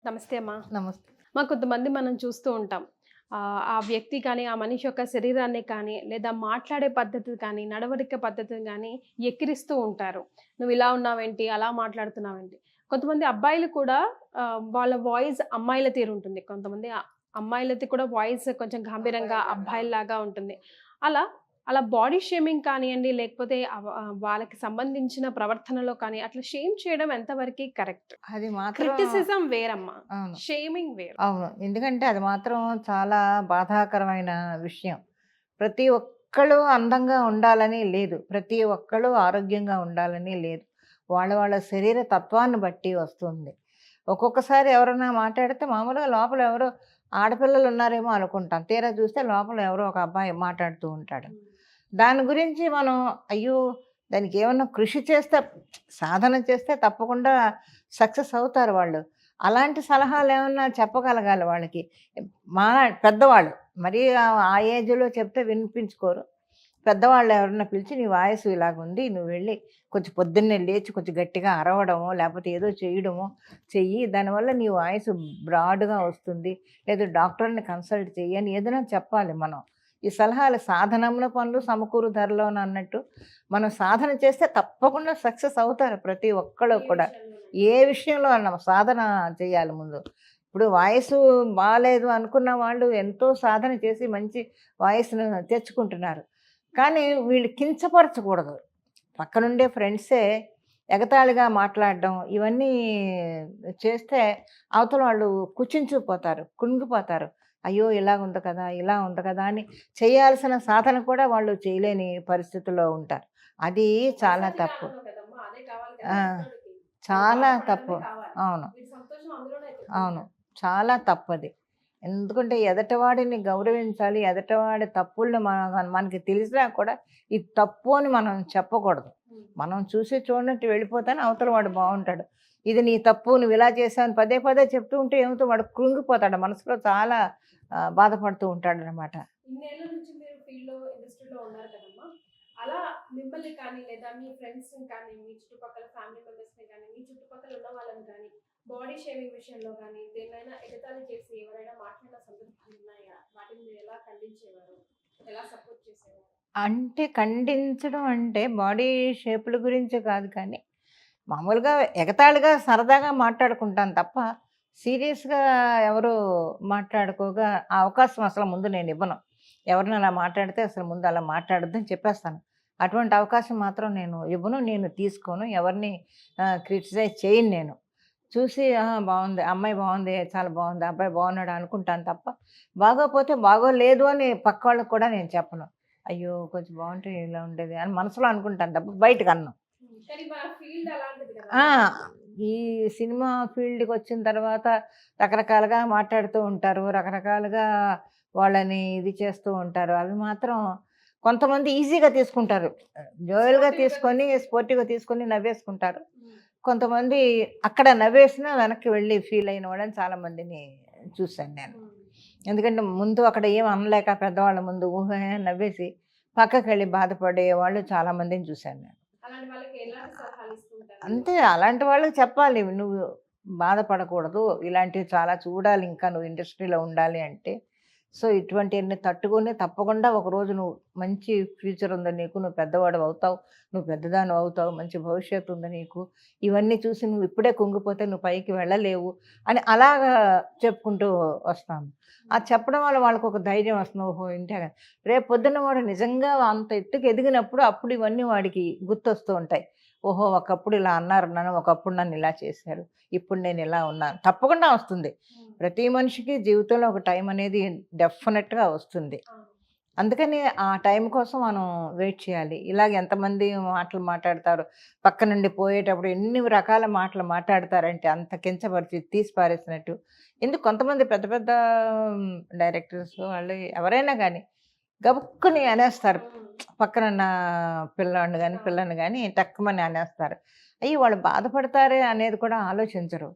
నమస్తే అమ్మా. నమస్తే. కొంతమంది మనం చూస్తూ ఉంటాం. ఆ వ్యక్తి కానీ, ఆ మనిషి యొక్క శరీరాన్ని కానీ, లేదా మాట్లాడే పద్ధతి కానీ, నడవడిక పద్ధతిని గానీ ఎక్కిరిస్తూ ఉంటారు. "నువ్వు ఇలా ఉన్నావేంటి? అలా మాట్లాడుతున్నావేంటి?" కొంతమంది అబ్బాయిలు కూడా వాళ్ళ వాయిస్ అమ్మాయిల తీరుంటుంది. కొంతమంది అమ్మాయిలది కూడా వాయిస్ కొంచెం గంభీరంగా అబ్బాయిల్లాగా ఉంటుంది. అలా అలా బాడీ షేమింగ్ కానియండి, లేకపోతే వాళ్ళకి సంబంధించిన ప్రవర్తనలో కానీ, అట్లా షేమ్ చేయడం ఎంతవరకి కరెక్ట్? అది మాత్రం క్రిటిసిజం వేరమ్మా. అవును. షేమింగ్ వేరు. అవును. ఎందుకంటే అది మాత్రం చాలా బాధాకరమైన విషయం. ప్రతి ఒక్కళ్ళు అందంగా ఉండాలని లేదు. ప్రతి ఒక్కళ్ళు ఆరోగ్యంగా ఉండాలని లేదు. వాళ్ళ వాళ్ళ శరీర తత్వాన్ని బట్టి వస్తుంది. ఒక్కొక్కసారి ఎవరన్నా మాట్లాడితే మామూలుగా లోపల ఎవరో ఆడపిల్లలు ఉన్నారేమో అనుకుంటాం. తీరా చూస్తే లోపల ఎవరో ఒక అబ్బాయి మాట్లాడుతూ ఉంటాడు. హ్మ్. దాని గురించి మనం అయ్యో! దానికి ఏమన్నా కృషి చేస్తే సాధన చేస్తే తప్పకుండా సక్సెస్ అవుతారు వాళ్ళు. అలాంటి సలహాలేమన్నా చెప్పగలగాలి వాళ్ళకి. మా పెద్దవాళ్ళు మరీ ఆ ఏజ్‌లో చెప్తే వినిపించుకోరు. పెద్దవాళ్ళు ఎవరన్నా పిలిచి నీ వాయిస్ ఇలాగుంది. నువ్వు వెళ్ళి కొంచెం పొద్దున్నే లేచి కొంచెం గట్టిగా అరవడమో, లేపోతే ఏదో చేయడమో చెయ్యి. దానివల్ల నీ వాయిస్ బ్రాడ్‌గా వస్తుంది. లేదా డాక్టర్‌ని కన్సల్ట్ చెయ్యి అని ఏదైనా చెప్పాలి మనం. ఈ సలహాలు సాధనంలో పనులు సమకూరు ధరలోన అన్నట్టు మనం సాధన చేస్తే తప్పకుండా సక్సెస్ అవుతారు ప్రతి ఒక్కళ్ళు ఏ కూడా. విషయంలోనైనా. ఏ విషయంలో అన్నా సాధన చేయాలి ముందు. ఇప్పుడు వాయిసు బాలేదు అనుకున్న వాళ్ళు ఎంతో సాధన చేసి మంచి వాయిస్‌ను తెచ్చుకుంటున్నారు. కానీ వీళ్ళు కించపరచకూడదు. పక్కనుండే ఫ్రెండ్సే ఎగతాళిగా మాట్లాడడం ఇవన్నీ చేస్తే అవతల వాళ్ళు కుచించుకుపోతారు, కృంగిపోతారు. అయ్యో! ఇలాగుంది కదా! ఇలా ఉంది కదా! అని చేయాల్సిన సాధన కూడా వాళ్ళు చేయలేని పరిస్థితిలో ఉంటారు. అది చాలా మనశ్శాంతి తప్పు. కావాలన్నావు కదమ్మా! అదే కావాలి కదా ఆ! ఎదుటోడికి. వాడు చాలా తప్పు. బాధపడడమే కావాలి. అవును. వీడి సంతోషం అందులోనే అవును. వెతుక్కుంటాడు. చాలా తప్పది. ఎందుకంటే ఎదటవాడిని గౌరవించాలి. ఎదటవాడి తప్పుల్ని మనకి తెలిసినా కూడా ఇది తప్పు అని మనం చెప్పకూడదు. హ్మ్. మనం చూసి చూడనట్టు వెళ్ళిపోతానే అవతల వాడు బావుంటాడు. ఇది నీ తప్పు నువ్వు ఇలా చేసావు అని పదే పదే చెప్తూ ఉంటే ఏమవుతుంది వాడు కృంగిపోతాడు. మనసులో చాలా బాధపడుతూ ఉంటాడనమాట. ఇన్నేళ్ల నుంచి మీరు ఇండస్ట్రీలో ఉన్నారు కదమ్మా! అలా మిమ్మల్ని కానీ, లేదా మీ ఫ్రెండ్స్‌ని కానీ, మీ చుట్టుపక్కల ఫ్యామిలీ మెంబర్స్‌ని కానీ, మీ చుట్టుపక్కల ఉన్న వాళ్ళని కానీ, బాడీ షేమింగ్ విషయంలో గానీ, దేన్నైనా ఎగతాళి చేసి ఎవరైనా మాట్లాడిన సందర్భాలున్నాయా? వాటిని మీరు ఎలా ఖండించేవారు? ఎలా సపోర్ట్ చేసేవారు? అంటే ఖండించడం అంటే బాడీ షేపుల గురించి కాదు కానీ, మామూలుగా ఎగతాళిగా సరదాగా మాట్లాడుకుంటాను తప్ప, సీరియస్‌గా ఎవరు మాట్లాడుకోగా ఆ అవకాశం అసలు ముందు నేనివ్వను. ఎవరైనా అలా మాట్లాడితే అసలు ముందు అలా మాట్లాడొద్దని చెప్పేస్తాను. అటువంటి అవకాశం మాత్రం నేను ఇవ్వను. నేను తీసుకోను. ఎవరిని క్రిటిసైజ్ చేయను నేను. చూసి ఆహా! బావుంది. అమ్మాయి బావుంది. చాలా బావుంది. అబ్బాయి బాగున్నాడు అనుకుంటాను తప్ప, బాగోపోతే బాగోలేదు అని పక్కోళ్ళకి కూడా నేను చెప్పను. అయ్యో! కొంచెం బావుంటే ఇలా ఉండేది అని మనసులో అనుకుంటాను తప్ప బయటకనను. కానీ మా ఫీల్డ్ అలాంటిది ఆ! కదమ్మా! ఈ సినిమా ఫీల్డ్‌కొచ్చిన తర్వాత రకరకాలుగా మాట్లాడుతూ ఉంటారు. రకరకాలుగా వాళ్ళని ఇది చేస్తూ ఉంటారు. అవి మాత్రం కొంతమంది ఈజీగా తీసుకుంటారు. జోయల్‌గా స్పోర్టివ్‌గా తీసుకొని, తీసుకుంటారు. స్పోర్టివ్‌గా తీసుకొని నవ్వేసుకుంటారు. హ్మ్. కొంతమంది అక్కడ నవ్వేసినా వెనక్కి వెళ్ళి ఫీల్ అయిన వాళ్ళని చాలా మందిని చూసాను నేను. హ్మ్. ఎందుకంటే ముందు అక్కడ ఏం అనలేక పెద్దవాళ్ళ ముందు ఊహే నవ్వేసి పక్కకెళ్ళి బాధపడే వాళ్ళు చాలా మందిని చూశాను నేను. అలాంటి వాళ్ళకి ఎలాంటి సలహాలు ఇస్తుంటారు మీరు? అంతే అలాంటి వాళ్ళకి చెప్పాలి. నువ్వు బాధపడకూడదు. ఇలాంటివి చాలా చూడాలి ఇంకా నువ్వు ఇండస్ట్రీలో ఉండాలి అంటే. సో, ఇటువంటియన్నీ తట్టుకొని తప్పకుండా ఒకరోజు నువ్వు మంచి ఫ్యూచర్ ఉంది నీకు. నువ్వు పెద్దవాడివవుతావు. నువ్వు పెద్దదానివవుతావు. మంచి భవిష్యత్తు ఉంది నీకు. ఇవన్నీ చూసి నువ్వు ఇప్పుడే కుంగిపోతే నువ్వు పైకి వెళ్ళలేవు అని అలాగా చెప్పుకుంటూ వస్తాను. అది చెప్పడం వల్ల వాళ్ళకొక ధైర్యం వస్తుంది. ఓహో! ఇంతే రేపు పొద్దున్న వాడు నిజంగా అంత ఎత్తుకు ఎదిగినప్పుడు అప్పుడు ఇవన్నీ వాడికి గుర్తొస్తూ ఉంటాయి. ఓహో! ఒకప్పుడు ఇలా అన్నారు నన్ను. ఒకప్పుడు నన్ను ఇలా చేశారు. ఇప్పుడు నేను ఇలా ఉన్నాను. తప్పకుండా వస్తుంది. హ్మ్. ప్రతి మనిషికి జీవితంలో ఒక టైం అనేది డెఫినెట్‌గా వస్తుంది. అవును. అందుకని ఆ టైం కోసం మనం వెయిట్ చేయాలి. ఇలాగ ఎంతమంది మాటలు మాట్లాడతారు. పక్క నుండి పోయేటప్పుడు ఎన్ని రకాల మాటలు మాట్లాడతారంటే అంత కించపరిచి తీసి పారేసినట్టు. ఎందుకు కొంతమంది పెద్ద పెద్ద డైరెక్టర్స్ వాళ్ళు ఎవరైనా గానీ గబుక్కుని అనేస్తారు. హ్మ్. పక్కనున్న పిల్లోడిని గాని, అవును. పిల్లని గాని టక్కుమని అనేస్తారు. అయ్యో! వాళ్ళు బాధపడతారే అనేది కూడా ఆలోచించరు.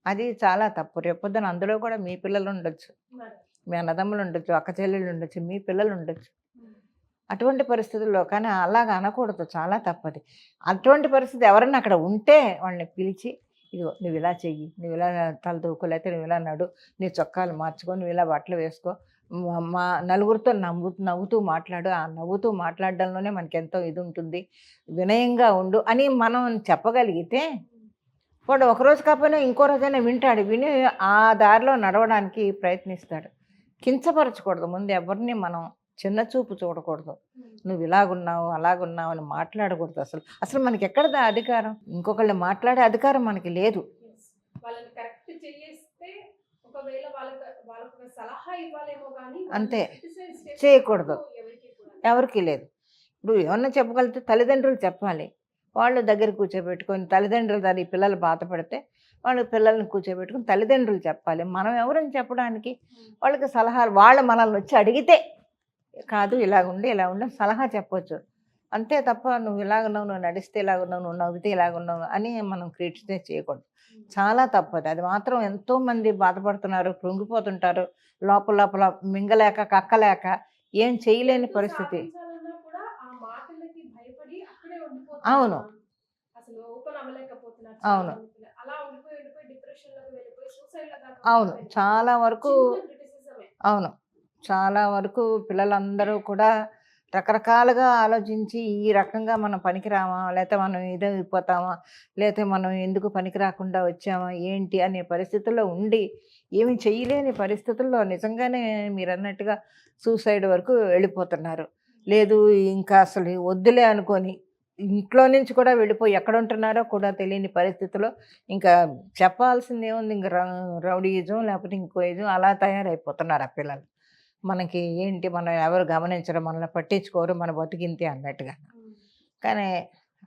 అది చాలా తప్పు. రేపొద్దున అందులో కూడా మీ పిల్లలుండొచ్చు. మరి. మీ అన్నదమ్ములుండొచ్చు, అక్క చెల్లెళ్ళుండొచ్చు, మీ పిల్లలుండొచ్చు. హ్మ్. అటువంటి పరిస్థితుల్లో కానీ అలాగ అనకూడదు. చాలా తప్పది. అటువంటి పరిస్థితి ఎవరన్నా అక్కడ ఉంటే వాళ్ళని పిలిచి, ఇదిగో నువ్వు ఇలా చెయ్యి, నువ్వు ఇలా తల దూకు, లేకపోతే నువ్వు ఇలా నడు, నీ చొక్కాలు మార్చుకో, నువ్వు ఇలా బట్టలు వేసుకో, మా నలుగురితో నవ్వుతూ మాట్లాడు, ఆ నవ్వుతూ మాట్లాడడంలోనే మనకి ఎంతో ఇది ఉంటుంది, వినయంగా ఉండు అని మనం చెప్పగలిగితే వాడు ఒకరోజు కాకపోయినా ఇంకో రోజైనా వింటాడు, విని ఆ దారిలో నడవడానికి ప్రయత్నిస్తాడు. కించపరచకూడదు, ముందు ఎవరిని మనం చిన్న చూపు చూడకూడదు. నువ్వు ఇలాగున్నావు అలాగున్నావు అని మాట్లాడకూడదు. అసలు అసలు మనకి ఎక్కడదా అధికారం? ఇంకొకళ్ళు మాట్లాడే అధికారం మనకి లేదు. వాళ్ళని కరెక్ట్ చేస్తే ఒకవేళ వాళ్ళకు ఒక సలహా ఇవ్వాలేమో కానీ అంతే, criticize చేయకూడదు, ఎవరికి కూడా. ఎవరికి లేదు. ఇప్పుడు ఏమన్నా చెప్పగలిగితే తల్లిదండ్రులు చెప్పాలి. వాళ్ళు దగ్గర కూర్చోబెట్టుకొని తల్లిదండ్రులు దాని పిల్లలు బాధపడితే వాళ్ళు పిల్లల్ని కూర్చోబెట్టుకుని తల్లిదండ్రులు చెప్పాలి. మనం ఎవరని చెప్పడానికి? వాళ్ళకి సలహాలు, వాళ్ళు మనల్ని వచ్చి అడిగితే కాదు ఇలాగుండి ఇలా ఉండి సలహా చెప్పొచ్చు. అంతే తప్ప నువ్వు ఇలాగున్నావు, నువ్వు నడిస్తే ఇలాగున్నావు, నువ్వు నవ్వితే ఇలాగున్నావు అని మనం క్రిటిసైజ్ చేయకూడదు. చాలా తప్పదు. అది మాత్రం ఎంతోమంది బాధపడుతున్నారు, కృంగిపోతుంటారు, లోపల లోపల మింగలేక కక్కలేక ఏం చేయలేని ఎంత పరిస్థితి. సాధించాలన్నా కూడా ఆ మాటలకి భయపడి అక్కడే అవును, ఉండిపోతున్నారు. అసలు ఓపెన్ అవ్వలేకపోతున్నారు అవును, చాలా మంది పిల్లలు. అలా ఉండిపోయి డిప్రెషన్ లోకి వెళ్ళిపోయి సూసైడ్ దాకా అవును. వెళ్ళిపోయి చాలా వరకు చిన్న క్రిటిసిజమే. అవును. చాలా వరకు పిల్లలందరూ కూడా రకరకాలుగా ఆలోచించి ఈ రకంగా మనం పనికిరామా, లేకపోతే మనం ఇదైపోతామా, లేకపోతే మనం ఎందుకు పనికి రాకుండా వచ్చామా ఏంటి అనే పరిస్థితుల్లో ఉండి ఏమి చేయలేని పరిస్థితుల్లో నిజంగానే మీరన్నట్టుగా సూసైడ్ వరకు వెళ్ళిపోతున్నారు. లేదు ఇంకా అసలు వద్దులే అనుకొని ఇంట్లో నుంచి కూడా వెళ్ళిపోయి ఎక్కడ ఉంటున్నారో కూడా తెలియని పరిస్థితిలో ఇంకా చెప్పాల్సింది ఏముంది, ఇంక రౌడీయిజం లేకపోతే ఇంకో ఇజం అలా తయారైపోతున్నారు ఆ పిల్లలు. మనకి ఏంటి, మనం ఎవరు గమనించరు, మనల్ని పట్టించుకోరు, మన బతికింతే అన్నట్టుగా. కానీ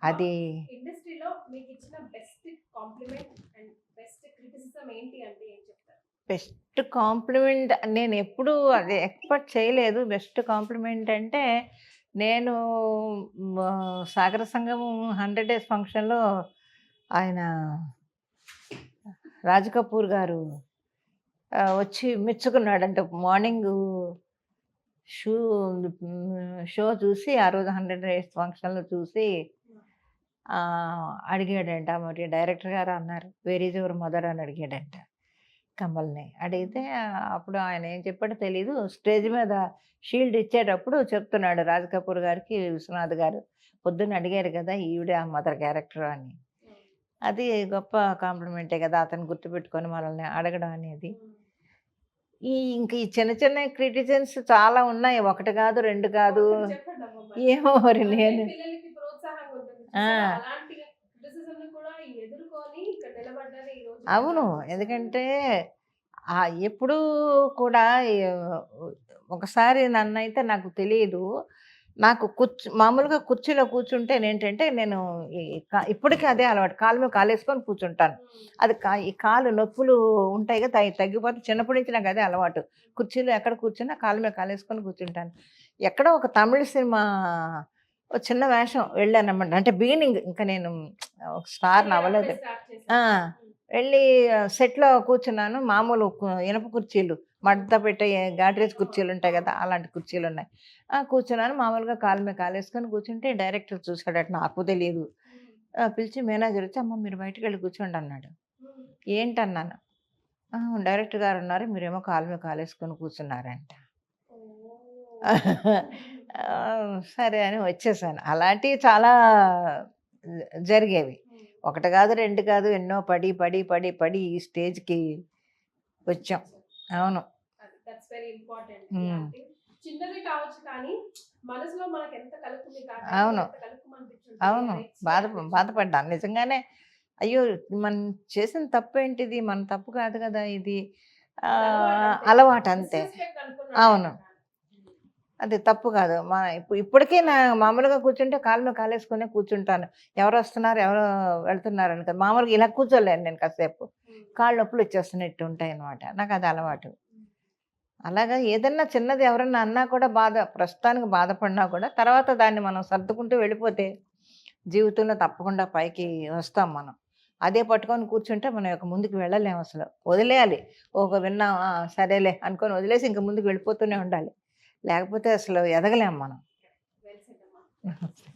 అది ఇండస్ట్రీలో మీకు ఇచ్చిన best compliment and best criticism ఏంటి అంటే ఏం చెప్తారు? బెస్ట్ కాంప్లిమెంట్ నేను ఎప్పుడూ అది ఎక్స్పెక్ట్ చేయలేదు. బెస్ట్ కాంప్లిమెంట్ అంటే నేను సాగర సంగమం 100 డేస్ ఫంక్షన్లో ఆయన రాజ్ కపూర్ గారు వచ్చి మెచ్చుకున్నాడంట. మార్నింగ్ షూ షో చూసి ఆ రోజు 100 డేస్ ఫంక్షన్లో చూసి అడిగాడంట. మరి డైరెక్టర్ గారు అన్నారు, వేర్ ఈజ్ యువర్ మదర్ అని అడిగాడంట కమల్ని. అడిగితే అప్పుడు ఆయన ఏం చెప్పాడో తెలీదు. స్టేజ్ మీద షీల్డ్ ఇచ్చేటప్పుడు చెప్తున్నాడు రాజ్ కపూర్ గారికి, విశ్వనాథ్ గారు పొద్దున్న అడిగారు కదా ఈవిడ ఆ మదర్ క్యారెక్టర్ అని. అది గొప్ప కాంప్లిమెంటే కదా, అతను గుర్తుపెట్టుకొని మనల్ని అడగడం అనేది. ఇంక ఈ చిన్న చిన్న క్రిటిసిజన్స్ చాలా ఉన్నాయి. ఒకటి కాదు, రెండు కాదు. ఒకటి చెప్పండి అమ్మ మరి. ఏమో మరి అంటే నేను పిల్లలకి ప్రోత్సాహంగా ఉంటుంది ఆ, చూసావా? అలాంటి క్రిటిసిజం కూడా ఎదుర్కొని ఇక్కడ నిలబడ్డారు ఈ రోజు అవును. పిల్లలు. ఎందుకంటే ఎప్పుడూ కూడా ఒకసారి నన్నైతే నాకు తెలియదు. నాకు మామూలుగా కుర్చీలో కూర్చుంటేనేంటంటే నేను ఇప్పటికీ అదే అలవాటు. కాలు మీద కాలేసుకొని కూర్చుంటాను. అది ఈ కాలు నొప్పులు ఉంటాయి కదా, అవి తగ్గిపోతే చిన్నప్పటి నుంచి నాకు అదే అలవాటు. కుర్చీలో ఎక్కడ కూర్చున్నా కాలు మీద కాలేసుకొని కూర్చుంటాను. ఎక్కడో ఒక తమిళ సినిమా ఒక చిన్న వేషం వెళ్ళానన్నమాట. అంటే బిగినింగ్ ఇంకా నేను ఒక స్టార్ అవ్వలేదు. స్టార్ట్ ఆ, చేశారు. వెళ్ళి సెట్‌లో కూర్చున్నాను. మామూలు ఇనప కుర్చీలు, మడత పెట్టే గాడ్రేజ్ కుర్చీలు ఉంటాయి కదా, అలాంటి కుర్చీలున్నాయి. కూర్చున్నాను. మామూలుగా కాలు మీద కాలేసుకొని కూర్చుంటే డైరెక్టర్ చూసాడట, నాకు తెలీదు. పిలిచి మేనేజర్ వచ్చి, "అమ్మ మీరు బయటికెళ్ళి కూర్చోండి" అన్నాడు. ఏంటన్నాను. "డైరెక్టర్ గారు ఉన్నారు, మీరేమో కాలు మీద కాలేసుకొని కూర్చున్నారంట." సరే అని వచ్చేసాను. అలాంటివి చాలా జరిగేవి. ఒకటి కాదు, రెండు కాదు, ఎన్నో పడి పడి పడి పడి ఈ స్టేజ్‌కి వచ్చాం. అవును. That's very important. హ్మ్. ఇలాంటి చిన్నది కావచ్చు కానీ మనసులో మనకు ఎంత కలుపుంది అవును, ఎంత కలుపుమనిపించుంటుంది. అవును. అరే, ఛీ బాధపడ్డాను నిజంగానే. అయ్యో! మనం చేసిన తప్పేంటిది? మన తప్పు కాదు కదా ఇది. అది అలవాటు అంతే. disrespect అనుకున్నాడు అవును. ఆయన. అది తప్పు కాదు. ఇప్పటికీ మామూలుగా కూర్చుంటే కాలు మీద కాలేసుకునే కూర్చుంటాను. ఎవరు వస్తున్నారు, ఎవరు వెళ్తున్నారని కదా. మామూలుగా ఇలా కూర్చోలేను నేను కాసేపు. కాళ్ళు నొప్పులు వచ్చేస్తున్నట్టు ఉంటాయన్నమాట. నాకు అది అలవాటు. అలాగా ఏదన్నా చిన్నది ఎవరన్నా అన్నా కూడా ప్రస్తుతానికి బాధపడినా కూడా తర్వాత దాన్ని మనం సర్దుకుంటూ వెళ్ళిపోతే జీవితంలో తప్పకుండా పైకి వస్తాం మనం. అదే పట్టుకొని కూర్చుంటే మనం ఇక ముందుకు వెళ్ళలేము అసలు. వదిలేయాలి. విన్నాం, సరేలే అనుకొని వదిలేసి ఇంక ముందుకు వెళ్ళిపోతూనే ఉండాలి. లేకపోతే అసలు ఎదగలేము మనం. Well said అమ్మా.